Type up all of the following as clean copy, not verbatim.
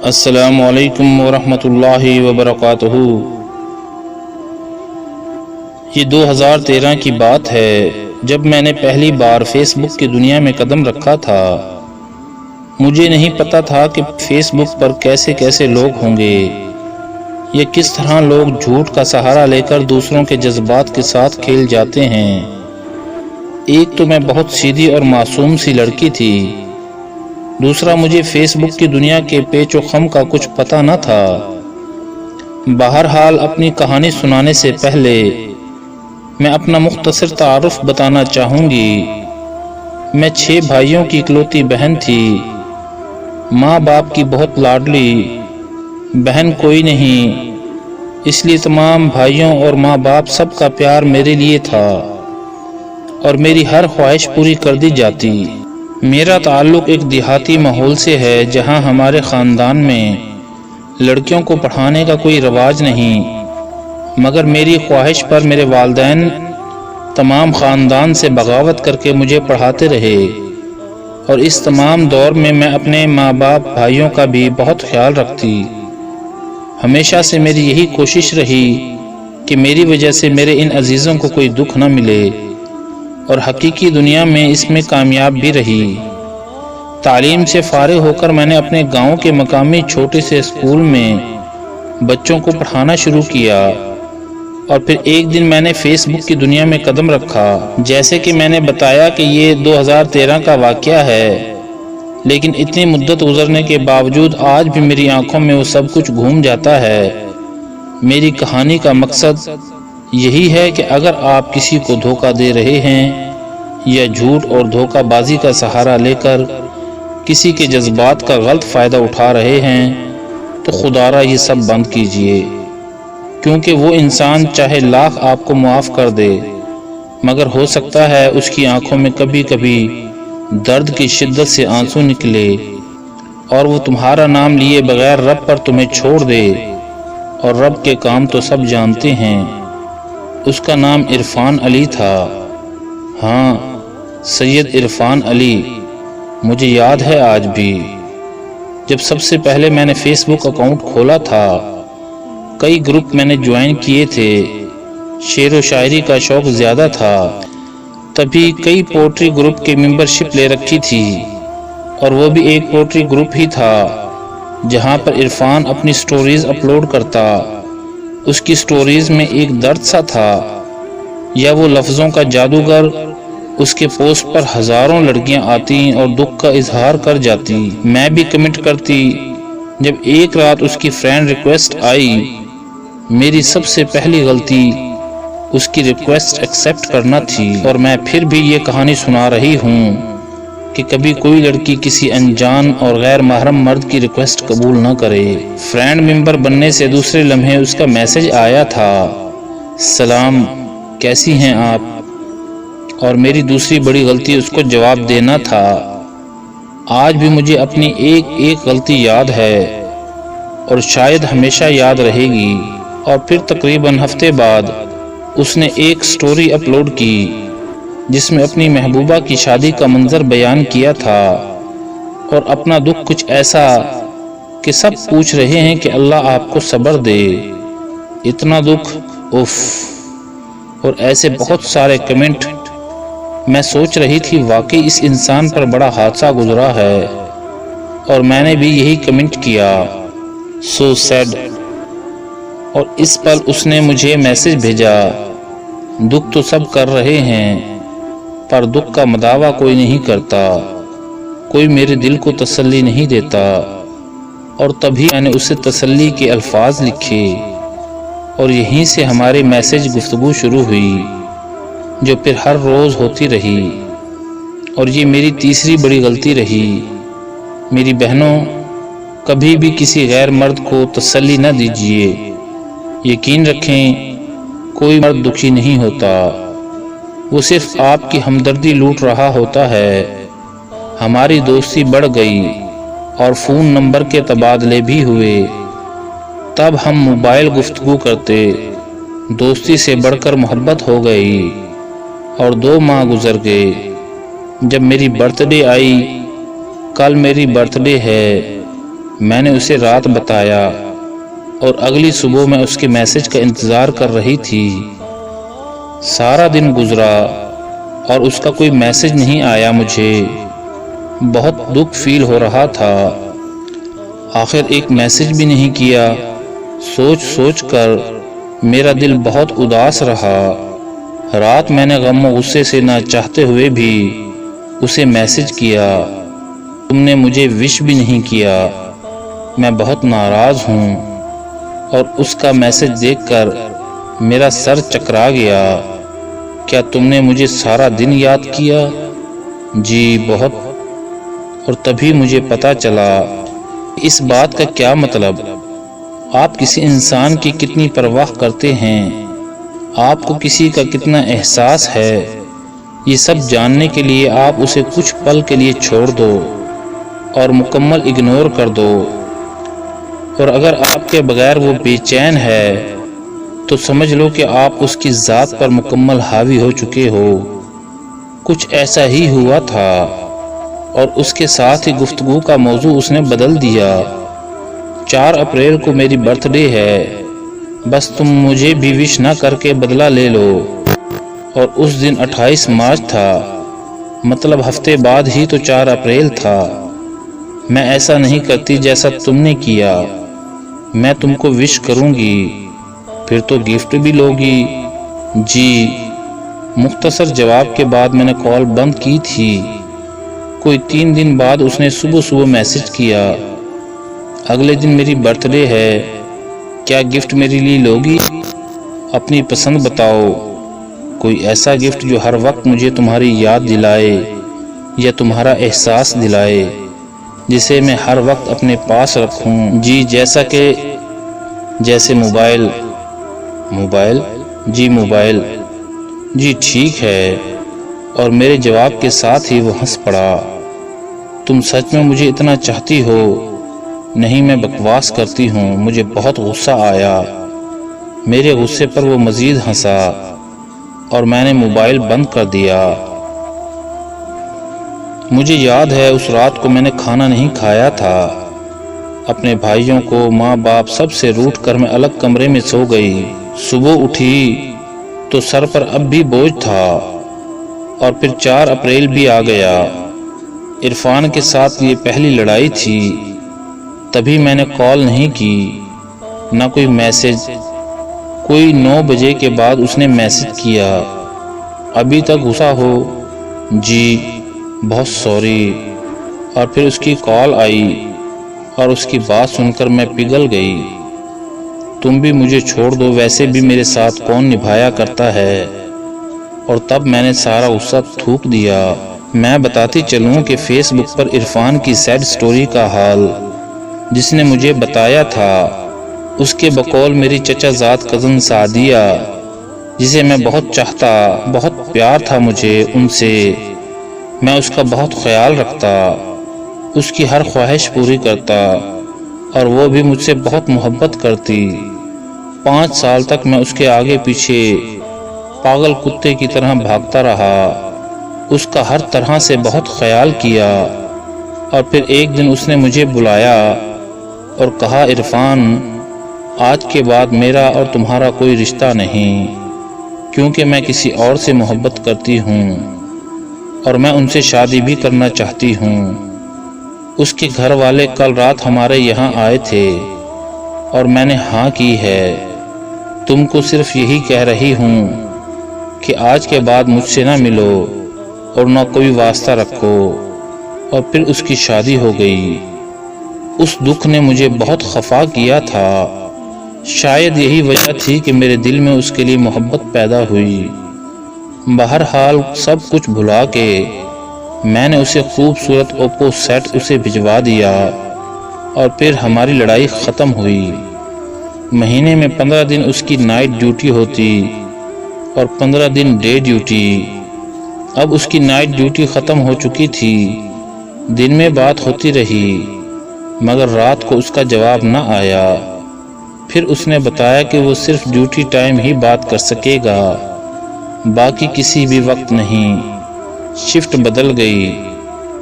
السلام علیکم ورحمۃ اللہ وبرکاتہ۔ یہ 2013 کی بات ہے جب میں نے پہلی بار فیس بک کی دنیا میں قدم رکھا تھا۔ مجھے نہیں پتا تھا کہ فیس بک پر کیسے کیسے لوگ ہوں گے، یا کس طرح لوگ جھوٹ کا سہارا لے کر دوسروں کے جذبات کے ساتھ کھیل جاتے ہیں۔ ایک تو میں بہت سیدھی اور معصوم سی لڑکی تھی، دوسرا مجھے فیس بک کی دنیا کے پیچ و خم کا کچھ پتہ نہ تھا۔ بہرحال اپنی کہانی سنانے سے پہلے میں اپنا مختصر تعارف بتانا چاہوں گی۔ میں 6 بھائیوں کی اکلوتی بہن تھی۔ ماں باپ کی بہت لاڈلی، بہن کوئی نہیں، اس لیے تمام بھائیوں اور ماں باپ سب کا پیار میرے لیے تھا اور میری ہر خواہش پوری کر دی جاتی۔ میرا تعلق ایک دیہاتی ماحول سے ہے جہاں ہمارے خاندان میں لڑکیوں کو پڑھانے کا کوئی رواج نہیں، مگر میری خواہش پر میرے والدین تمام خاندان سے بغاوت کر کے مجھے پڑھاتے رہے، اور اس تمام دور میں میں اپنے ماں باپ بھائیوں کا بھی بہت خیال رکھتی۔ ہمیشہ سے میری یہی کوشش رہی کہ میری وجہ سے میرے ان عزیزوں کو کوئی دکھ نہ ملے، اور حقیقی دنیا میں اس میں کامیاب بھی رہی۔ تعلیم سے فارغ ہو کر میں نے اپنے گاؤں کے مقامی چھوٹے سے اسکول میں بچوں کو پڑھانا شروع کیا، اور پھر ایک دن میں نے فیس بک کی دنیا میں قدم رکھا۔ جیسے کہ میں نے بتایا کہ یہ 2013 کا واقعہ ہے، لیکن اتنی مدت گزرنے کے باوجود آج بھی میری آنکھوں میں وہ سب کچھ گھوم جاتا ہے۔ میری کہانی کا مقصد یہی ہے کہ اگر آپ کسی کو دھوکہ دے رہے ہیں یا جھوٹ اور دھوکہ بازی کا سہارا لے کر کسی کے جذبات کا غلط فائدہ اٹھا رہے ہیں تو خدا را یہ سب بند کیجئے، کیونکہ وہ انسان چاہے لاکھ آپ کو معاف کر دے، مگر ہو سکتا ہے اس کی آنکھوں میں کبھی کبھی درد کی شدت سے آنسو نکلے اور وہ تمہارا نام لیے بغیر رب پر تمہیں چھوڑ دے، اور رب کے کام تو سب جانتے ہیں۔ اس کا نام عرفان علی تھا، ہاں سید عرفان علی، مجھے یاد ہے آج بھی۔ جب سب سے پہلے میں نے فیس بک اکاؤنٹ کھولا تھا، کئی گروپ میں نے جوائن کیے تھے، شعر و شاعری کا شوق زیادہ تھا، تبھی کئی پوئٹری گروپ کے ممبرشپ لے رکھی تھی، اور وہ بھی ایک پوئٹری گروپ ہی تھا جہاں پر عرفان اپنی سٹوریز اپلوڈ کرتا۔ اس کی سٹوریز میں ایک درد سا تھا، یا وہ لفظوں کا جادوگر، اس کے پوسٹ پر ہزاروں لڑکیاں آتی اور دکھ کا اظہار کر جاتی، میں بھی کمنٹ کرتی۔ جب ایک رات اس کی فرینڈ ریکویسٹ آئی، میری سب سے پہلی غلطی اس کی ریکویسٹ ایکسیپٹ کرنا تھی، اور میں پھر بھی یہ کہانی سنا رہی ہوں کہ کبھی کوئی لڑکی کسی انجان اور غیر محرم مرد کی ریکویسٹ قبول نہ کرے۔ فرینڈ ممبر بننے سے دوسرے لمحے اس کا میسج آیا تھا، سلام کیسی ہیں آپ، اور میری دوسری بڑی غلطی اس کو جواب دینا تھا۔ آج بھی مجھے اپنی ایک ایک غلطی یاد ہے اور شاید ہمیشہ یاد رہے گی۔ اور پھر تقریباً ہفتے بعد اس نے ایک سٹوری اپلوڈ کی جس میں اپنی محبوبہ کی شادی کا منظر بیان کیا تھا، اور اپنا دکھ کچھ ایسا کہ سب پوچھ رہے ہیں کہ اللہ آپ کو صبر دے، اتنا دکھ، اف، اور ایسے بہت سارے کمنٹ۔ میں سوچ رہی تھی واقعی اس انسان پر بڑا حادثہ گزرا ہے، اور میں نے بھی یہی کمنٹ کیا، سو سیڈ۔ اور اس پر اس نے مجھے میسج بھیجا، دکھ تو سب کر رہے ہیں پر دکھ کا مداوع کوئی نہیں کرتا، کوئی میرے دل کو تسلی نہیں دیتا۔ اور تبھی میں نے اسے تسلی کے الفاظ لکھے، اور یہیں سے ہمارے میسج گفتگو شروع ہوئی، جو پھر ہر روز ہوتی رہی۔ اور یہ میری تیسری بڑی غلطی رہی۔ میری بہنوں، کبھی بھی کسی غیر مرد کو تسلی نہ دیجیے۔ یقین رکھیں کوئی مرد دکھی نہیں ہوتا، وہ صرف آپ کی ہمدردی لوٹ رہا ہوتا ہے۔ ہماری دوستی بڑھ گئی اور فون نمبر کے تبادلے بھی ہوئے، تب ہم موبائل گفتگو کرتے، دوستی سے بڑھ کر محبت ہو گئی، اور 2 ماہ گزر گئے۔ جب میری برتھ ڈے آئی، کل میری برتھ ڈے ہے، میں نے اسے رات بتایا اور اگلی صبح میں اس کے میسج کا انتظار کر رہی تھی۔ سارا دن گزرا اور اس کا کوئی میسج نہیں آیا۔ مجھے بہت دکھ فیل ہو رہا تھا۔ آخر ایک میسج بھی نہیں کیا۔ سوچ سوچ کر میرا دل بہت اداس رہا۔ رات میں نے غم و غصے سے نہ چاہتے ہوئے بھی اسے میسج کیا۔ تم نے مجھے وش بھی نہیں کیا۔ میں بہت ناراض ہوں۔ اور اس کا میسج دیکھ کر میرا سر چکرا گیا۔ کیا تم نے مجھے سارا دن یاد کیا؟ جی بہت۔ اور تبھی مجھے پتا چلا اس بات کا کیا مطلب۔ آپ کسی انسان کی کتنی پرواہ کرتے ہیں، آپ کو کسی کا کتنا احساس ہے، یہ سب جاننے کے لیے آپ اسے کچھ پل کے لیے چھوڑ دو اور مکمل اگنور کر دو۔ اور اگر آپ کے بغیر وہ بے چین ہے تو سمجھ لو کہ آپ اس کی ذات پر مکمل حاوی ہو چکے ہو۔ کچھ ایسا ہی ہوا تھا اور اس کے ساتھ ہی گفتگو کا موضوع اس نے بدل دیا۔ 4 اپریل کو میری برتھ ڈے ہے، بس تم مجھے بھی وش نہ کر کے بدلہ لے لو۔ اور اس دن 28 مارچ تھا، مطلب ہفتے بعد ہی تو 4 اپریل تھا۔ میں ایسا نہیں کرتی جیسا تم نے کیا۔ میں تم کو وش کروں گی، پھر تو گفٹ بھی لوگی۔ جی۔ مختصر جواب کے بعد میں نے کال بند کی تھی۔ کوئی 3 دن بعد اس نے صبح صبح میسج کیا، اگلے دن میری برتھ ڈے ہے، کیا گفٹ میرے لیے لوگی؟ اپنی پسند بتاؤ، کوئی ایسا گفٹ جو ہر وقت مجھے تمہاری یاد دلائے یا تمہارا احساس دلائے، جسے میں ہر وقت اپنے پاس رکھوں۔ جی جیسے موبائل۔ موبائل؟ جی موبائل۔ جی ٹھیک ہے۔ اور میرے جواب کے ساتھ ہی وہ ہنس پڑا۔ تم سچ میں مجھے اتنا چاہتی ہو؟ نہیں، میں بکواس کرتی ہوں۔ مجھے بہت غصہ آیا۔ میرے غصے پر وہ مزید ہنسا اور میں نے موبائل بند کر دیا۔ مجھے یاد ہے اس رات کو میں نے کھانا نہیں کھایا تھا۔ اپنے بھائیوں کو، ماں باپ سب سے روٹھ کر میں الگ کمرے میں سو گئی۔ صبح اٹھی تو سر پر اب بھی بوجھ تھا اور پھر 4 اپریل بھی آ گیا۔ عرفان کے ساتھ یہ پہلی لڑائی تھی۔ تبھی میں نے کال نہیں کی، نہ کوئی میسج۔ کوئی 9 بجے کے بعد اس نے میسج کیا، ابھی تک غصہ ہو؟ جی بہت سوری۔ اور پھر اس کی کال آئی اور اس کی بات سن کر میں پگھل گئی۔ تم بھی مجھے چھوڑ دو، ویسے بھی میرے ساتھ کون نبھایا کرتا ہے۔ اور تب میں نے سارا غصہ تھوک دیا۔ میں بتاتی چلوں کہ فیس بک پر عرفان کی سیڈ سٹوری کا حال جس نے مجھے بتایا تھا، اس کے بقول میری چچا زاد کزن سعدیہ، جسے میں بہت چاہتا، بہت پیار تھا مجھے ان سے، میں اس کا بہت خیال رکھتا، اس کی ہر خواہش پوری کرتا اور وہ بھی مجھ سے بہت محبت کرتی۔ 5 سال تک میں اس کے آگے پیچھے پاگل کتے کی طرح بھاگتا رہا، اس کا ہر طرح سے بہت خیال کیا۔ اور پھر ایک دن اس نے مجھے بلایا اور کہا، عرفان، آج کے بعد میرا اور تمہارا کوئی رشتہ نہیں، کیونکہ میں کسی اور سے محبت کرتی ہوں اور میں ان سے شادی بھی کرنا چاہتی ہوں۔ اس کے گھر والے کل رات ہمارے یہاں آئے تھے اور میں نے ہاں کی ہے۔ تم کو صرف یہی کہہ رہی ہوں کہ آج کے بعد مجھ سے نہ ملو اور نہ کوئی واسطہ رکھو۔ اور پھر اس کی شادی ہو گئی۔ اس دکھ نے مجھے بہت خفا کیا تھا۔ شاید یہی وجہ تھی کہ میرے دل میں اس کے لیے محبت پیدا ہوئی۔ بہرحال سب کچھ بھلا کے میں نے اسے خوبصورت اوپو سیٹ اسے بھجوا دیا اور پھر ہماری لڑائی ختم ہوئی۔ مہینے میں 15 دن اس کی نائٹ ڈیوٹی ہوتی اور 15 دن ڈے ڈیوٹی۔ اب اس کی نائٹ ڈیوٹی ختم ہو چکی تھی۔ دن میں بات ہوتی رہی مگر رات کو اس کا جواب نہ آیا۔ پھر اس نے بتایا کہ وہ صرف ڈیوٹی ٹائم ہی بات کر سکے گا، باقی کسی بھی وقت نہیں۔ شفٹ بدل گئی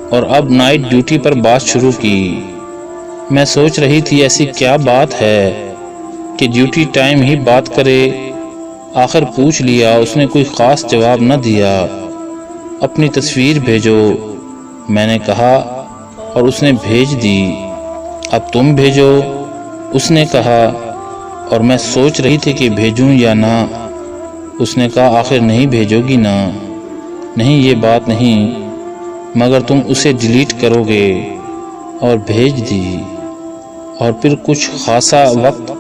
اور اب نائٹ ڈیوٹی پر بات شروع کی۔ میں سوچ رہی تھی ایسی کیا بات ہے کہ ڈیوٹی ٹائم ہی بات کرے۔ آخر پوچھ لیا، اس نے کوئی خاص جواب نہ دیا۔ اپنی تصویر بھیجو، میں نے کہا، اور اس نے بھیج دی۔ اب تم بھیجو، اس نے کہا، اور میں سوچ رہی تھی کہ بھیجوں یا نہ۔ اس نے کہا، آخر نہیں بھیجو گی نا؟ نہیں، یہ بات نہیں، مگر تم اسے ڈیلیٹ کرو گے۔ اور بھیج دی۔ اور پھر کچھ خاصا وقت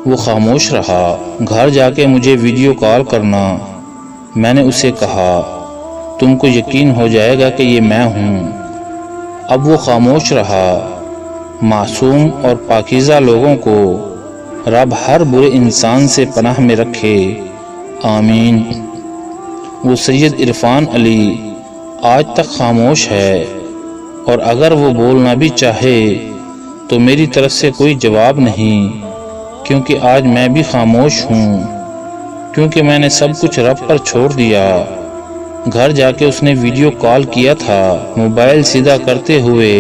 وہ خاموش رہا۔ گھر جا کے مجھے ویڈیو کال کرنا، میں نے اسے کہا، تم کو یقین ہو جائے گا کہ یہ میں ہوں۔ اب وہ خاموش رہا۔ معصوم اور پاکیزہ لوگوں کو رب ہر برے انسان سے پناہ میں رکھے، آمین۔ وہ سید عرفان علی آج تک خاموش ہے، اور اگر وہ بولنا بھی چاہے تو میری طرف سے کوئی جواب نہیں، کیونکہ آج میں بھی خاموش ہوں، کیونکہ میں نے سب کچھ رب پر چھوڑ دیا۔ گھر جا کے اس نے ویڈیو کال کیا تھا، موبائل سیدھا کرتے ہوئے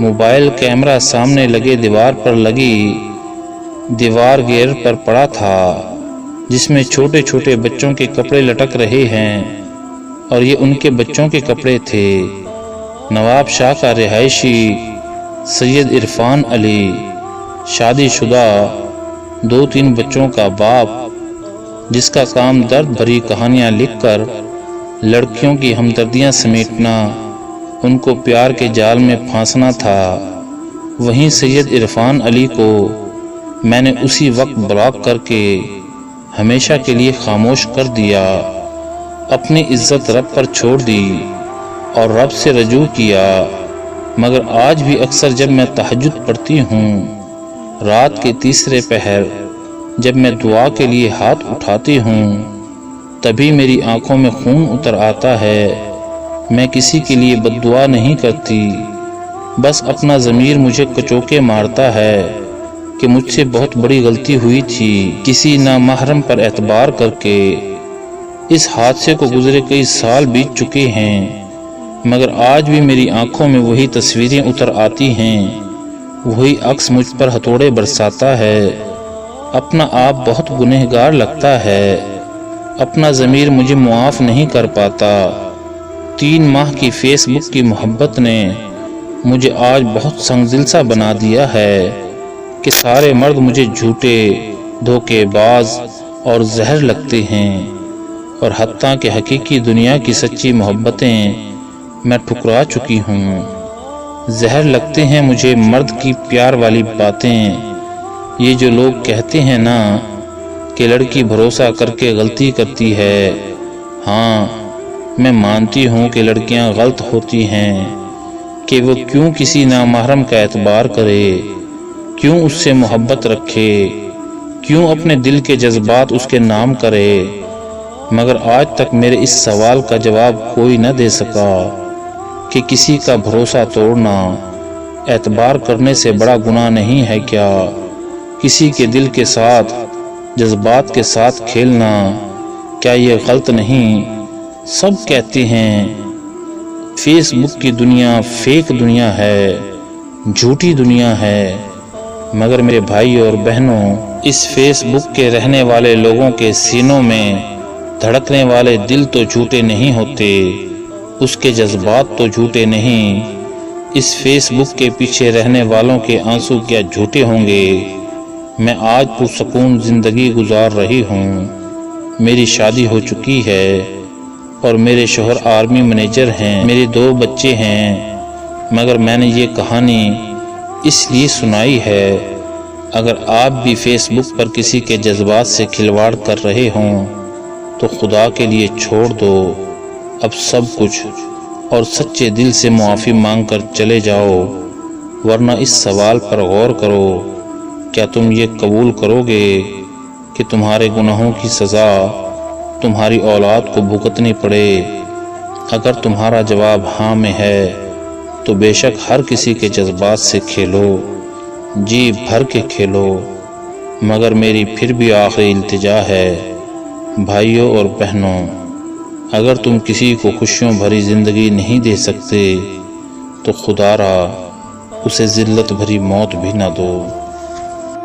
موبائل کیمرہ سامنے لگے دیوار پر لگی دیوار گیر پر پڑا تھا، جس میں چھوٹے چھوٹے بچوں کے کپڑے لٹک رہے ہیں، اور یہ ان کے بچوں کے کپڑے تھے۔ نواب شاہ کا رہائشی سید عرفان علی، شادی شدہ، 2-3 بچوں کا باپ، جس کا کام درد بھری کہانیاں لکھ کر لڑکیوں کی ہمدردیاں سمیٹنا، ان کو پیار کے جال میں پھانسنا تھا۔ وہیں سید عرفان علی کو میں نے اسی وقت بلاک کر کے ہمیشہ کے لیے خاموش کر دیا، اپنی عزت رب پر چھوڑ دی اور رب سے رجوع کیا۔ مگر آج بھی اکثر جب میں تہجد پڑھتی ہوں، رات کے تیسرے پہر، جب میں دعا کے لیے ہاتھ اٹھاتی ہوں، تبھی میری آنکھوں میں خون اتر آتا ہے۔ میں کسی کے لیے بد دعا نہیں کرتی، بس اپنا ضمیر مجھے کچوکے مارتا ہے کہ مجھ سے بہت بڑی غلطی ہوئی تھی کسی نامحرم پر اعتبار کر کے۔ اس حادثے کو گزرے کئی سال بیت چکے ہیں، مگر آج بھی میری آنکھوں میں وہی تصویریں اتر آتی ہیں، وہی عکس مجھ پر ہتھوڑے برساتا ہے۔ اپنا آپ بہت گنہگار لگتا ہے، اپنا ضمیر مجھے معاف نہیں کر پاتا۔ 3 ماہ کی فیس بک کی محبت نے مجھے آج بہت سنگدل سا بنا دیا ہے کہ سارے مرد مجھے جھوٹے، دھوکے باز اور زہر لگتے ہیں، اور حتیٰ کہ حقیقی دنیا کی سچی محبتیں میں ٹھکرا چکی ہوں۔ زہر لگتے ہیں مجھے مرد کی پیار والی باتیں، یہ جو لوگ کہتے ہیں نا کہ لڑکی بھروسہ کر کے غلطی کرتی ہے۔ ہاں، میں مانتی ہوں کہ لڑکیاں غلط ہوتی ہیں، کہ وہ کیوں کسی نامحرم کا اعتبار کرے، کیوں اس سے محبت رکھے، کیوں اپنے دل کے جذبات اس کے نام کرے، مگر آج تک میرے اس سوال کا جواب کوئی نہ دے سکا کہ کسی کا بھروسہ توڑنا اعتبار کرنے سے بڑا گناہ نہیں ہے کیا؟ کسی کے دل کے ساتھ، جذبات کے ساتھ کھیلنا کیا یہ غلط نہیں؟ سب کہتے ہیں فیس بک کی دنیا فیک دنیا ہے، جھوٹی دنیا ہے، مگر میرے بھائی اور بہنوں، اس فیس بک کے رہنے والے لوگوں کے سینوں میں دھڑکنے والے دل تو جھوٹے نہیں ہوتے، اس کے جذبات تو جھوٹے نہیں۔ اس فیس بک کے پیچھے رہنے والوں کے آنسو کیا جھوٹے ہوں گے؟ میں آج پرسکون زندگی گزار رہی ہوں، میری شادی ہو چکی ہے، اور میرے شوہر آرمی منیجر ہیں، میرے 2 بچے ہیں، مگر میں نے یہ کہانی اس لیے سنائی ہے، اگر آپ بھی فیس بک پر کسی کے جذبات سے کھلواڑ کر رہے ہوں تو خدا کے لیے چھوڑ دو اب سب کچھ، اور سچے دل سے معافی مانگ کر چلے جاؤ، ورنہ اس سوال پر غور کرو، کیا تم یہ قبول کرو گے کہ تمہارے گناہوں کی سزا تمہاری اولاد کو بھگتنی پڑے؟ اگر تمہارا جواب ہاں میں ہے تو بے شک ہر کسی کے جذبات سے کھیلو، جی بھر کے کھیلو، مگر میری پھر بھی آخری التجا ہے، بھائیوں اور بہنوں، اگر تم کسی کو خوشیوں بھری زندگی نہیں دے سکتے تو خدا را اسے ذلت بھری موت بھی نہ دو۔